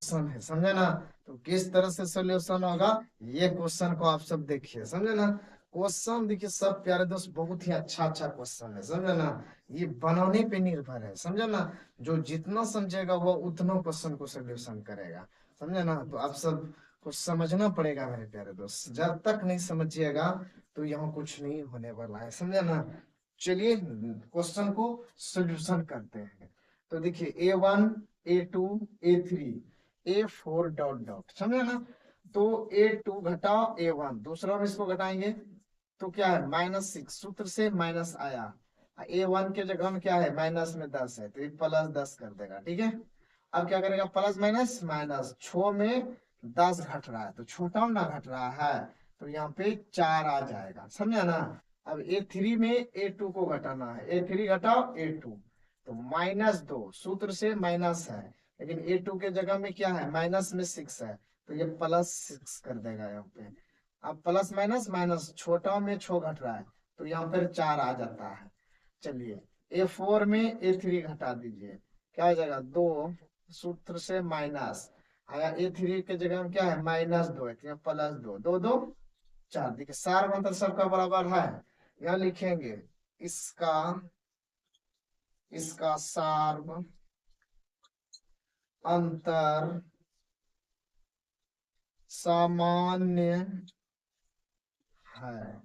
Question है, समझे ना। तो किस तरह से सोल्यूशन होगा, ये क्वेश्चन को आप सब देखिए, समझे ना। क्वेश्चन देखिए सब प्यारे दोस्त, बहुत ही अच्छा अच्छा क्वेश्चन है, समझे ना। ये बनाने पे निर्भर है, समझे ना। जो जितना समझेगा वो उतना क्वेश्चन को सोल्यूशन करेगा, समझे ना। तो आप सब कुछ समझना पड़ेगा मेरे प्यारे दोस्त, जब तक नहीं समझिएगा तो यहाँ कुछ नहीं होने वाला है, समझे ना। चलिए क्वेश्चन को सोल्यूशन करते हैं। तो देखिए A1, A2, A3, A4 dot dot, समझे ना। तो A2 घटाओ A1, दूसरा में इसको घटाएंगे तो क्या है -6, सूत्र से माइनस आया। A1 के जगह में क्या है, माइनस में 10 है तो ये +10 कर देगा, ठीक है। अब क्या करेगा, प्लस माइनस माइनस, 6 में 10 घट रहा है तो छोटा ना घट रहा है, तो यहाँ पे 4 आ जाएगा, समझा ना। अब A3 में A2 को घटाना है, A3 घटाओ A2, तो -2, सूत्र से माइनस है, लेकिन A2 के जगह में क्या है, माइनस में 6 है तो ये +6 कर देगा यहाँ पे। अब प्लस माइनस माइनस, छोटा में 6 घट रहा है तो यहाँ पर 4 आ जाता है। चलिए A4 में A3 घटा दीजिए, क्या हो जाएगा 2, सूत्र से माइनस आया। A3 के जगह में क्या है, -2 है तो यहाँ +2, 2 2 4। देखिए सार अंतर सबका बराबर है, यहाँ लिखेंगे इसका इसका सार्व अंतर सामान्य है,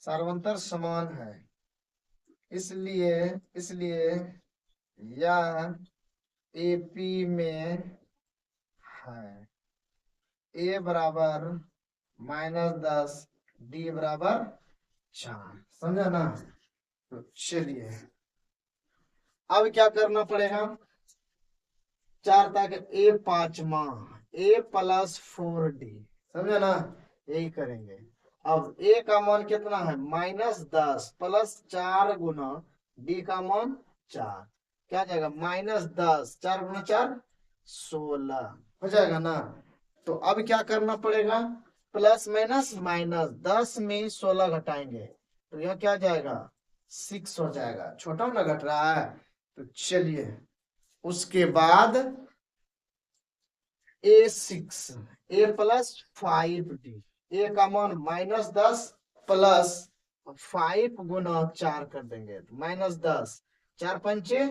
सार्वंतर समान है, इसलिए इसलिए यह एपी में है। ए बराबर -10, डी बराबर 4, समझा ना। तो चलिए अब क्या करना पड़ेगा, 4 तक A5, A+4D, समझे ना, यही करेंगे। अब A का मान कितना है, -10 +4 गुना D का मान 4, क्या जाएगा -10, 4 गुना 4 16 हो जाएगा ना। तो अब क्या करना पड़ेगा, प्लस माइनस माइनस, 10 में 16 घटाएंगे तो यह क्या जाएगा 6 हो जाएगा, छोटा ना घट रहा है। तो चलिए उसके बाद A6, A+5D, ए का मान -10 +5 गुना 4 कर देंगे तो -10, 4 पंचे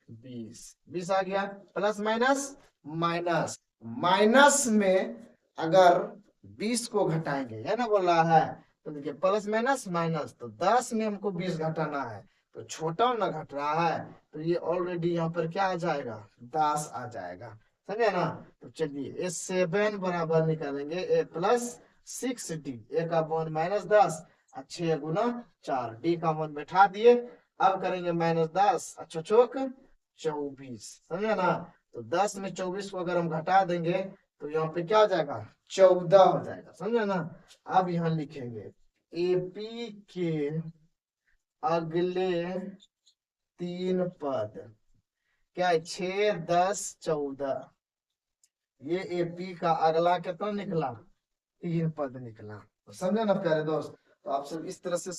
20, 20 आ गया, प्लस माइनस माइनस, माइनस में अगर 20 को घटाएंगे है ना बोल रहा है, तो देखिए प्लस माइनस माइनस, तो 10 में हमको 20 घटाना है तो छोटा ना घट रहा है तो ये ऑलरेडी यहाँ पर क्या आ जाएगा 10 आ जाएगा, समझे ना। तो चलिए A7 बराबर निकालेंगे A+6D, ए का मान -10 और 6 गुना 4, डी का मान बैठा दिए। अब करेंगे -10 अच्छा चौक 24, समझे ना। तो 10 में 24 को अगर हम घटा देंगे तो यहाँ पे क्या हो जाएगा 14 हो जाएगा, समझे ना। अब यहाँ लिखेंगे एपी के अगले 3 पद, क्या है 6 10 14, ये एपी का अगला कितना निकला 3 पद निकला, तो समझे ना प्यारे दोस्त। तो आप सब इस तरह से